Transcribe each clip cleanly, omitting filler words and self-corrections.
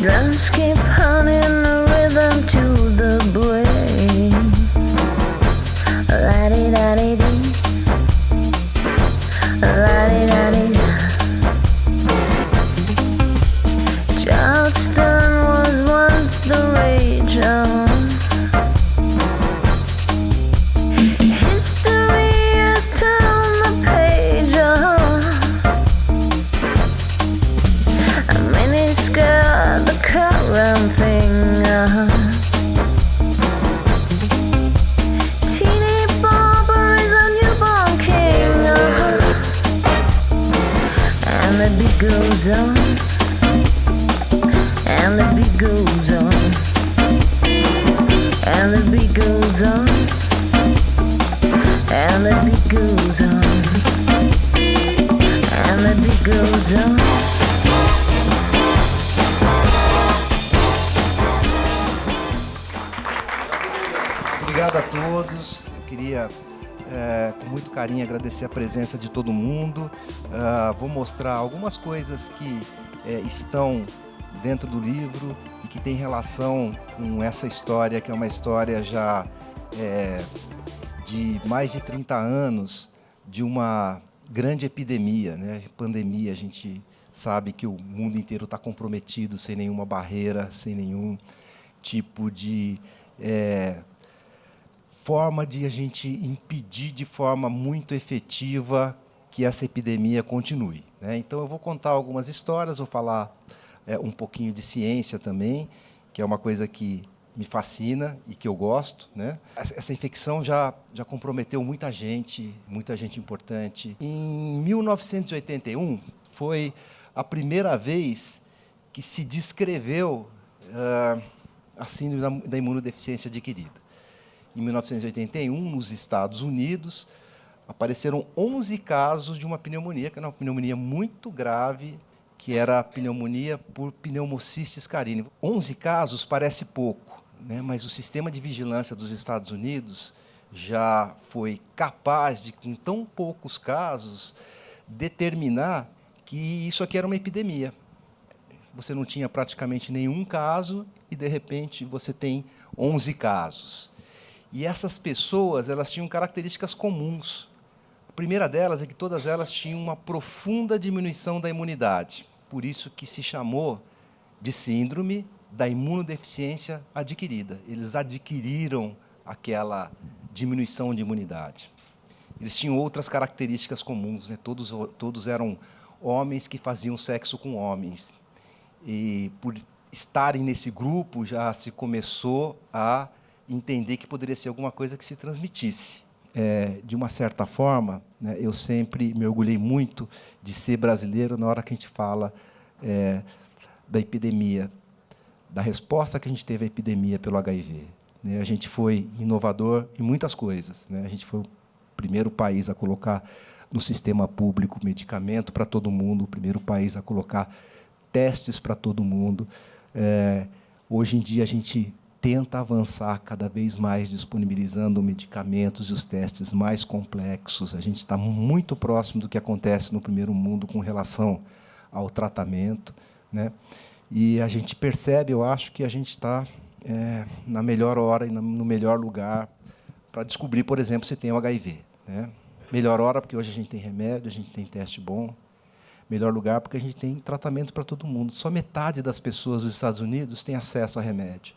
Drums keep humming the rhythm to the brain. La-di-da-di-dee, la-di-da-di-da. Charleston was once the rage, history has turned the page, a miniskirt, the current thing, teeny barber is a newborn king, and the beat goes on, and the beat goes on, and the beat goes on, and the beat goes on, and the beat goes on. Obrigado a todos. Eu queria, com muito carinho, agradecer a presença de todo mundo. Vou mostrar algumas coisas que estão dentro do livro e que tem relação com essa história, que é uma história já de mais de 30 anos, de uma grande epidemia, né? Pandemia. A gente sabe que o mundo inteiro está comprometido, sem nenhuma barreira, sem nenhum tipo de forma de a gente impedir de forma muito efetiva que essa epidemia continue, né? Então, eu vou contar algumas histórias, vou falar um pouquinho de ciência também, que é uma coisa que me fascina e que eu gosto, né? Essa infecção já comprometeu muita gente importante. Em 1981, foi a primeira vez que se descreveu a síndrome da imunodeficiência adquirida. Em 1981, nos Estados Unidos, apareceram 11 casos de uma pneumonia, que era uma pneumonia muito grave, que era a pneumonia por pneumocystis carini. 11 casos parece pouco, né? Mas o sistema de vigilância dos Estados Unidos já foi capaz de, com tão poucos casos, determinar que isso aqui era uma epidemia. Você não tinha praticamente nenhum caso e, de repente, você tem 11 casos. E essas pessoas, elas tinham características comuns. A primeira delas é que todas elas tinham uma profunda diminuição da imunidade. Por isso que se chamou de síndrome da imunodeficiência adquirida. Eles adquiriram aquela diminuição de imunidade. Eles tinham outras características comuns, né? Todos eram homens que faziam sexo com homens. E, por estarem nesse grupo, já se começou a entender que poderia ser alguma coisa que se transmitisse. De uma certa forma, né, eu sempre me orgulhei muito de ser brasileiro na hora que a gente fala da epidemia, da resposta que a gente teve à epidemia pelo HIV. Né? A gente foi inovador em muitas coisas. Né? A gente foi o primeiro país a colocar no sistema público medicamento para todo mundo, o primeiro país a colocar testes para todo mundo. Hoje em dia, a gente tenta avançar cada vez mais, disponibilizando medicamentos e os testes mais complexos. A gente está muito próximo do que acontece no primeiro mundo com relação ao tratamento, né? E a gente percebe, eu acho, que a gente está na melhor hora e no melhor lugar para descobrir, por exemplo, se tem o HIV. Né? Melhor hora, porque hoje a gente tem remédio, a gente tem teste bom. Melhor lugar, porque a gente tem tratamento para todo mundo. Só metade das pessoas dos Estados Unidos tem acesso a remédio.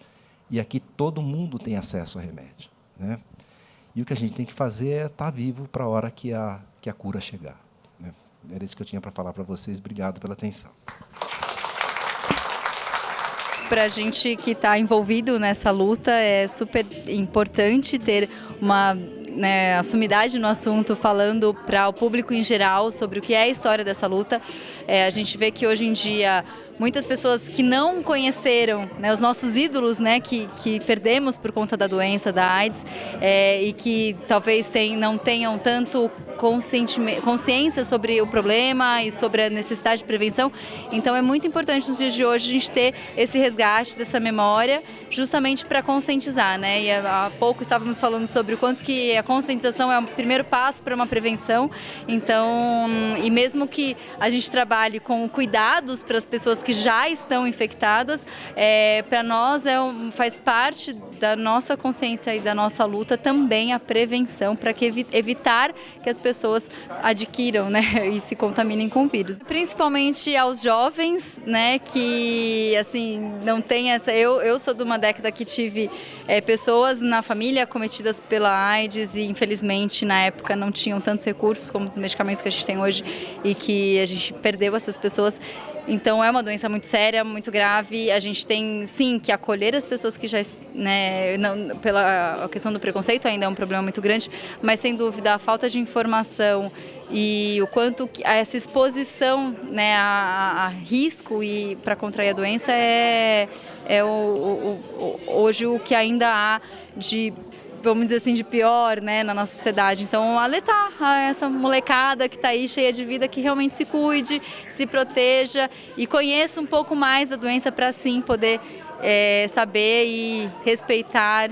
E aqui todo mundo tem acesso a remédio. Né? E o que a gente tem que fazer é estar vivo para a hora que a cura chegar. Né? Era isso que eu tinha para falar para vocês. Obrigado pela atenção. Para a gente que está envolvido nessa luta, é super importante ter uma assumidade no assunto, falando para o público em geral sobre o que é a história dessa luta. A gente vê que hoje em dia muitas pessoas que não conheceram, né, os nossos ídolos, né, que perdemos por conta da doença, da AIDS, e que talvez não tenham tanto consciência sobre o problema e sobre a necessidade de prevenção. Então é muito importante nos dias de hoje a gente ter esse resgate dessa memória, justamente para conscientizar, né? E há pouco estávamos falando sobre o quanto que a conscientização é o primeiro passo para uma prevenção. Então, e mesmo que a gente trabalhe com cuidados para as pessoas que já estão infectadas, para nós faz parte da nossa consciência e da nossa luta também a prevenção, para que evitar que as pessoas adquiram, né, e se contaminem com o vírus. Principalmente aos jovens, né, que assim não tem essa. Eu sou de uma década que tive pessoas na família acometidas pela AIDS e infelizmente na época não tinham tantos recursos como os medicamentos que a gente tem hoje e que a gente perdeu essas pessoas. Então é uma doença muito séria, muito grave. A gente tem sim que acolher as pessoas que já, né, não, pela questão do preconceito ainda é um problema muito grande, mas sem dúvida a falta de informação e o quanto essa exposição, né, a risco e para contrair a doença hoje o que ainda há de, vamos dizer assim, de pior, né, na nossa sociedade. Então, alertar essa molecada que está aí cheia de vida, que realmente se cuide, se proteja e conheça um pouco mais da doença para sim poder saber e respeitar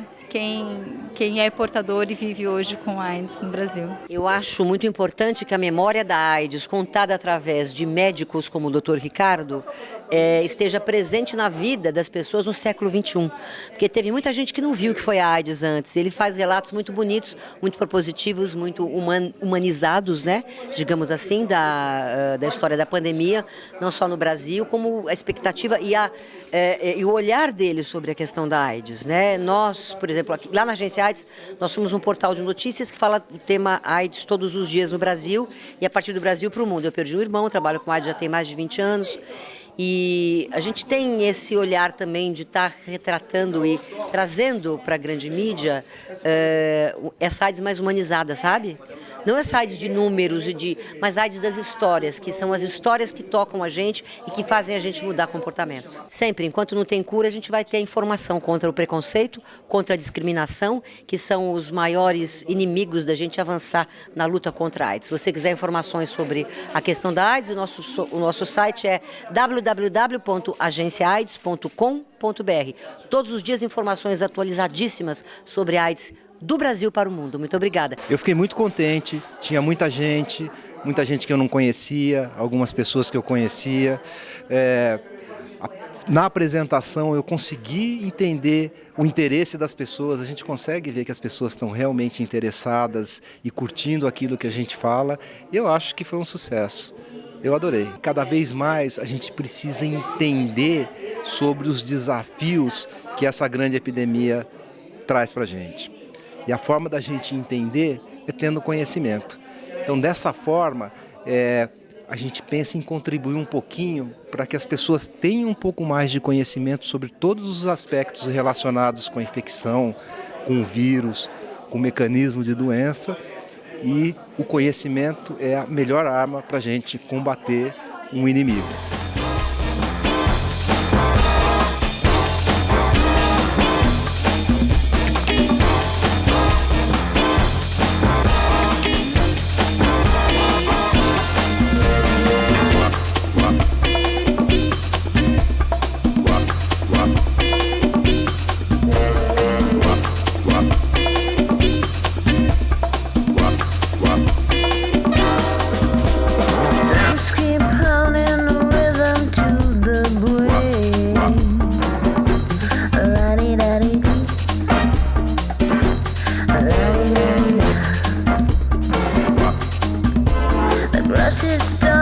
quem é portador e vive hoje com AIDS no Brasil. Eu acho muito importante que a memória da AIDS, contada através de médicos como o Dr. Ricardo, esteja presente na vida das pessoas no século XXI. Porque teve muita gente que não viu o que foi a AIDS antes. Ele faz relatos muito bonitos, muito propositivos, muito humanizados, né? Digamos assim, da história da pandemia, não só no Brasil, como a expectativa e o olhar dele sobre a questão da AIDS, né? Nós, por exemplo, aqui, lá na Agência AIDS, nós somos um portal de notícias que fala o tema AIDS todos os dias no Brasil e a partir do Brasil para o mundo. Eu perdi um irmão, trabalho com AIDS já tem mais de 20 anos e a gente tem esse olhar também de estar retratando e trazendo para a grande mídia essa AIDS mais humanizada, sabe? Não essa AIDS de números, mas AIDS das histórias, que são as histórias que tocam a gente e que fazem a gente mudar comportamento. Sempre, enquanto não tem cura, a gente vai ter informação contra o preconceito, contra a discriminação, que são os maiores inimigos da gente avançar na luta contra a AIDS. Se você quiser informações sobre a questão da AIDS, o nosso site é www.agenciaaids.com.br. Todos os dias informações atualizadíssimas sobre a AIDS do Brasil para o mundo. Muito obrigada. Eu fiquei muito contente, tinha muita gente que eu não conhecia, algumas pessoas que eu conhecia. Na apresentação eu consegui entender o interesse das pessoas, a gente consegue ver que as pessoas estão realmente interessadas e curtindo aquilo que a gente fala. Eu acho que foi um sucesso. Eu adorei. Cada vez mais a gente precisa entender sobre os desafios que essa grande epidemia traz para a gente. E a forma da gente entender é tendo conhecimento. Então, dessa forma, a gente pensa em contribuir um pouquinho para que as pessoas tenham um pouco mais de conhecimento sobre todos os aspectos relacionados com a infecção, com o vírus, com o mecanismo de doença. E o conhecimento é a melhor arma para a gente combater um inimigo. Sister